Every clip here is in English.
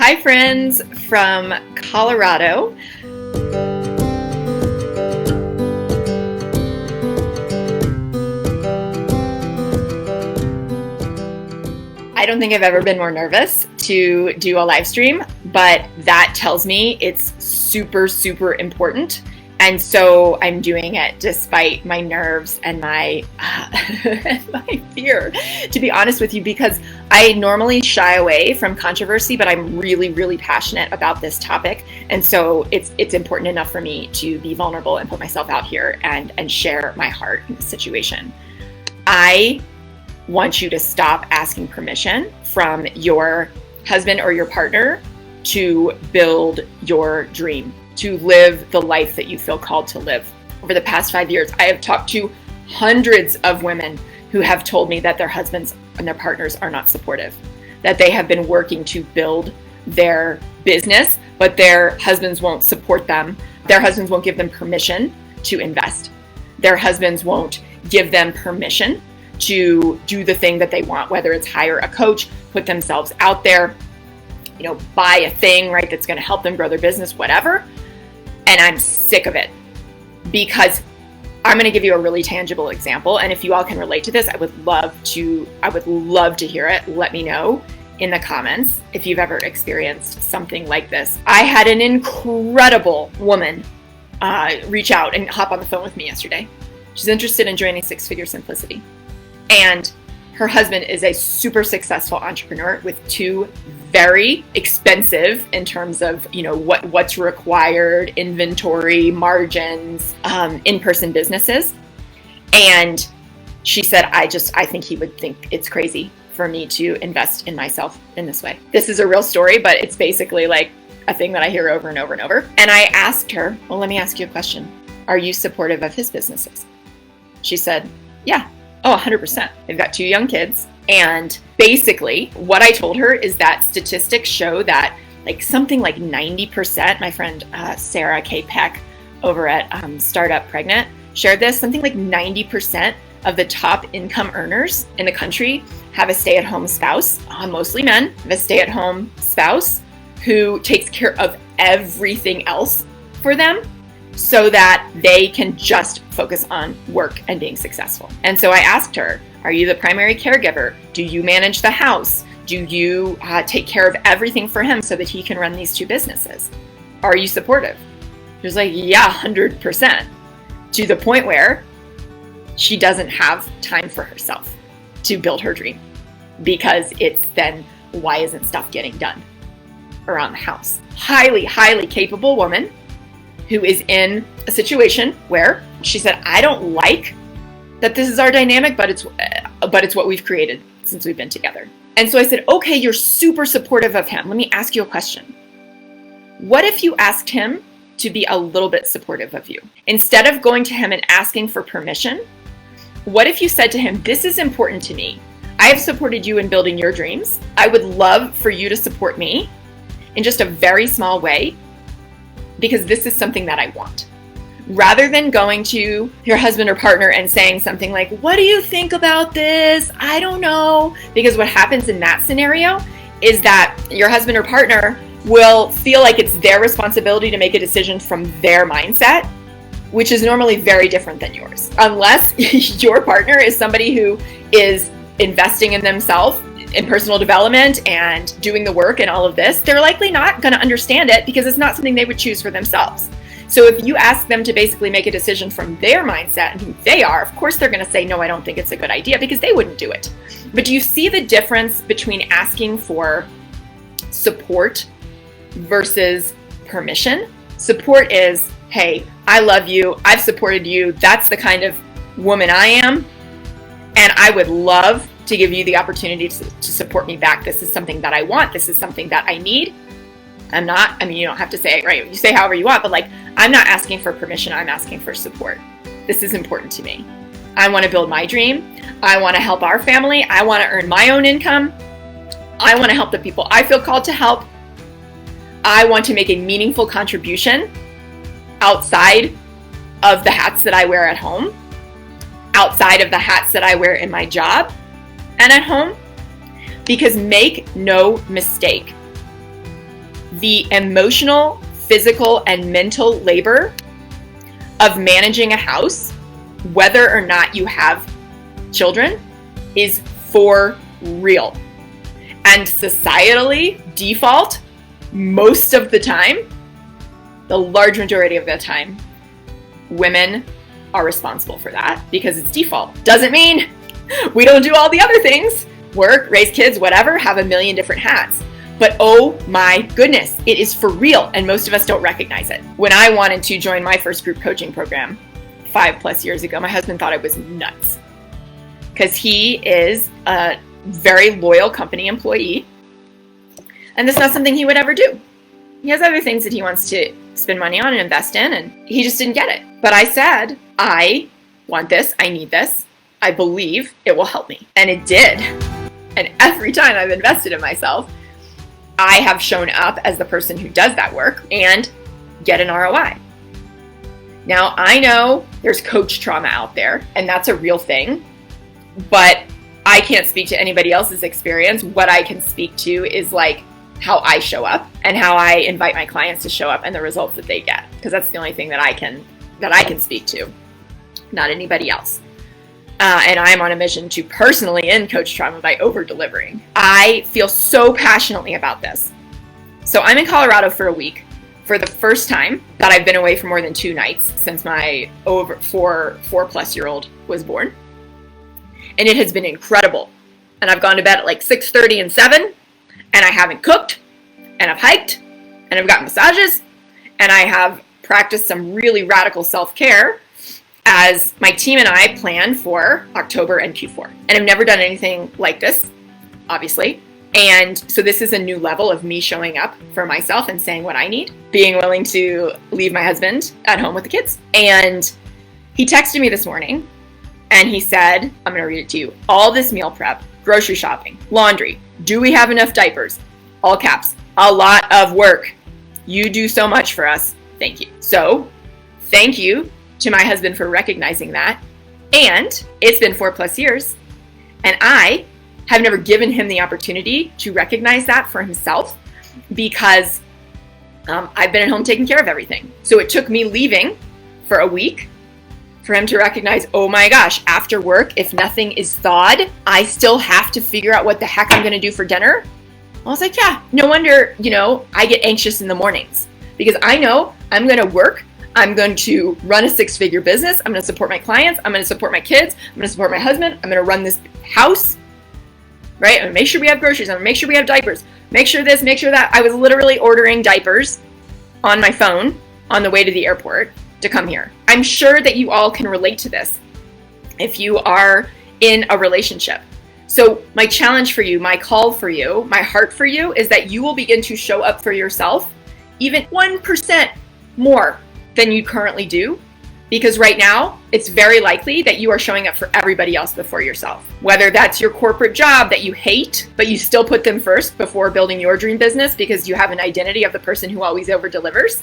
Hi, friends from Colorado. I don't think I've ever been more nervous to do a live stream, but that tells me it's super, super important. And so I'm doing it despite my nerves and my fear, to be honest with you, because I normally shy away from controversy, but I'm really, really passionate about this topic. And so it's important enough for me to be vulnerable and put myself out here and share my heart in the situation. I want you to stop asking permission from your husband or your partner to build your dream, to live the life that you feel called to live. Over the past 5 years, I have talked to hundreds of women who have told me that their husbands and their partners are not supportive, that they have been working to build their business, but their husbands won't support them. Their husbands won't give them permission to invest. Their husbands won't give them permission to do the thing that they want, whether it's hire a coach, put themselves out there, buy a thing, right, that's going to help them grow their business, whatever. And I'm sick of it, because I'm going to give you a really tangible example. And if you all can relate to this, I would love to hear it. Let me know in the comments if you've ever experienced something like this. I had an incredible woman reach out and hop on the phone with me yesterday. She's interested in joining Six Figure Simplicity. And her husband is a super successful entrepreneur with two very expensive, in terms of what's required, inventory, margins, in-person businesses. And she said, I think he would think it's crazy for me to invest in myself in this way. This is a real story, but it's basically like a thing that I hear over and over and over. And I asked her, well, let me ask you a question. Are you supportive of his businesses? She said, yeah. Oh, 100%. They've got two young kids. And basically what I told her is that statistics show that something like 90%, my friend Sarah K. Peck over at Startup Pregnant shared this, something like 90% of the top income earners in the country have a stay-at-home spouse, mostly men, have a stay-at-home spouse who takes care of everything else for them, so that they can just focus on work and being successful. And so I asked her, are you the primary caregiver? Do you manage the house? Do you take care of everything for him so that he can run these two businesses? Are you supportive? She was like, yeah, 100%. To the point where she doesn't have time for herself to build her dream, because it's then, why isn't stuff getting done around the house? Highly, highly capable woman who is in a situation where she said, I don't like that this is our dynamic, but it's what we've created since we've been together. And so I said, okay, you're super supportive of him. Let me ask you a question. What if you asked him to be a little bit supportive of you? Instead of going to him and asking for permission, what if you said to him, this is important to me. I have supported you in building your dreams. I would love for you to support me in just a very small way, because this is something that I want. Rather than going to your husband or partner and saying something like, what do you think about this? I don't know. Because what happens in that scenario is that your husband or partner will feel like it's their responsibility to make a decision from their mindset, which is normally very different than yours. Unless your partner is somebody who is investing in themselves in personal development and doing the work and all of this, they're likely not going to understand it, because it's not something they would choose for themselves. So if you ask them to basically make a decision from their mindset and who they are, of course they're going to say, no, I don't think it's a good idea, because they wouldn't do it. But do you see the difference between asking for support versus permission? Support is, hey, I love you. I've supported you. That's the kind of woman I am. And I would love to give you the opportunity to support me back. This is something that I want. This is something that I need. You don't have to say it, right? You say however you want, but I'm not asking for permission. I'm asking for support. This is important to me. I want to build my dream. I want to help our family. I want to earn my own income. I want to help the people I feel called to help. I want to make a meaningful contribution outside of the hats that I wear at home, outside of the hats that I wear in my job and at home. Because make no mistake, the emotional, physical, and mental labor of managing a house, whether or not you have children, is for real. And societally, default, most of the time, the large majority of the time, women are responsible for that because it's default. Doesn't mean we don't do all the other things, work, raise kids, whatever, have a million different hats. But oh my goodness, it is for real, and most of us don't recognize it. When I wanted to join my first group coaching program 5+ years ago, my husband thought I was nuts because he is a very loyal company employee, and that's not something he would ever do. He has other things that he wants to spend money on and invest in, and he just didn't get it. But I said, I want this, I need this, I believe it will help me. And it did. And every time I've invested in myself, I have shown up as the person who does that work and get an ROI. Now, I know there's coach trauma out there, and that's a real thing, but I can't speak to anybody else's experience. What I can speak to is like how I show up and how I invite my clients to show up and the results that they get, because that's the only thing that I can speak to, not anybody else. And I'm on a mission to personally end coach trauma by over-delivering. I feel so passionately about this. So I'm in Colorado for a week for the first time that I've been away for more than 2 nights since my over 4+ was born. And it has been incredible. And I've gone to bed at like 6:30 and 7, and I haven't cooked, and I've hiked, and I've got massages, and I have practiced some really radical self-care as my team and I plan for October and Q4. And I've never done anything like this, obviously. And so this is a new level of me showing up for myself and saying what I need, being willing to leave my husband at home with the kids. And he texted me this morning and he said, I'm going to read it to you. All this meal prep, grocery shopping, laundry, do we have enough diapers? All caps, a lot of work. You do so much for us. Thank you. So thank you to my husband for recognizing that. And it's been 4+ years, and I have never given him the opportunity to recognize that for himself because I've been at home taking care of everything. So it took me leaving for a week for him to recognize, oh my gosh, after work, if nothing is thawed, I still have to figure out what the heck I'm gonna do for dinner. I was like, yeah, no wonder, I get anxious in the mornings because I know I'm gonna work, I'm going to run a 6-figure business. I'm going to support my clients. I'm going to support my kids. I'm going to support my husband. I'm going to run this house, right? I'm going to make sure we have groceries. I'm going to make sure we have diapers. Make sure this, make sure that. I was literally ordering diapers on my phone on the way to the airport to come here. I'm sure that you all can relate to this if you are in a relationship. So my challenge for you, my call for you, my heart for you is that you will begin to show up for yourself even 1% more than you currently do, because right now it's very likely that you are showing up for everybody else before yourself. Whether that's your corporate job that you hate, but you still put them first before building your dream business because you have an identity of the person who always over delivers.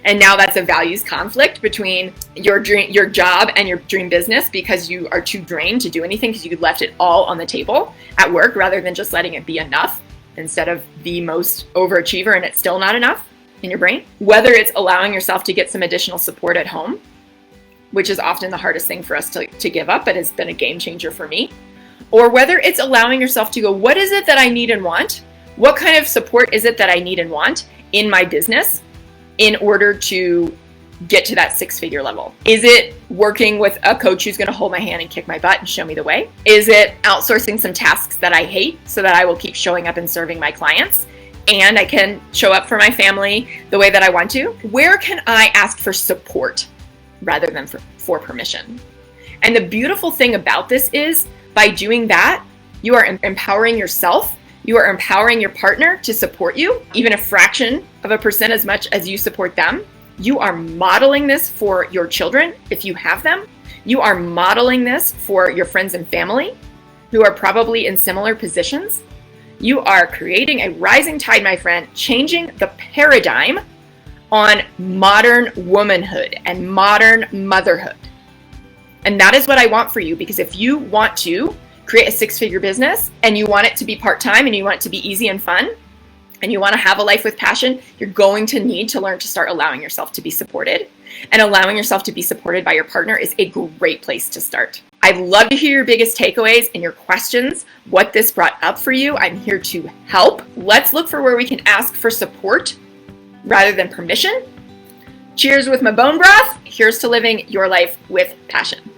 And now that's a values conflict between your job and your dream business because you are too drained to do anything because you left it all on the table at work rather than just letting it be enough instead of the most overachiever and it's still not enough in your brain. Whether it's allowing yourself to get some additional support at home, which is often the hardest thing for us to give up, but has been a game changer for me. Or whether it's allowing yourself to go, what is it that I need and want? What kind of support is it that I need and want in my business in order to get to that 6-figure level? Is it working with a coach who's going to hold my hand and kick my butt and show me the way? Is it outsourcing some tasks that I hate so that I will keep showing up and serving my clients and I can show up for my family the way that I want to? Where can I ask for support rather than for permission? And the beautiful thing about this is by doing that, you are empowering yourself. You are empowering your partner to support you, even a fraction of a percent as much as you support them. You are modeling this for your children if you have them. You are modeling this for your friends and family who are probably in similar positions. You are creating a rising tide, my friend, changing the paradigm on modern womanhood and modern motherhood. And that is what I want for you, because if you want to create a 6-figure business and you want it to be part-time and you want it to be easy and fun, and you want to have a life with passion, you're going to need to learn to start allowing yourself to be supported. And allowing yourself to be supported by your partner is a great place to start. I'd love to hear your biggest takeaways and your questions, what this brought up for you. I'm here to help. Let's look for where we can ask for support rather than permission. Cheers with my bone broth. Here's to living your life with passion.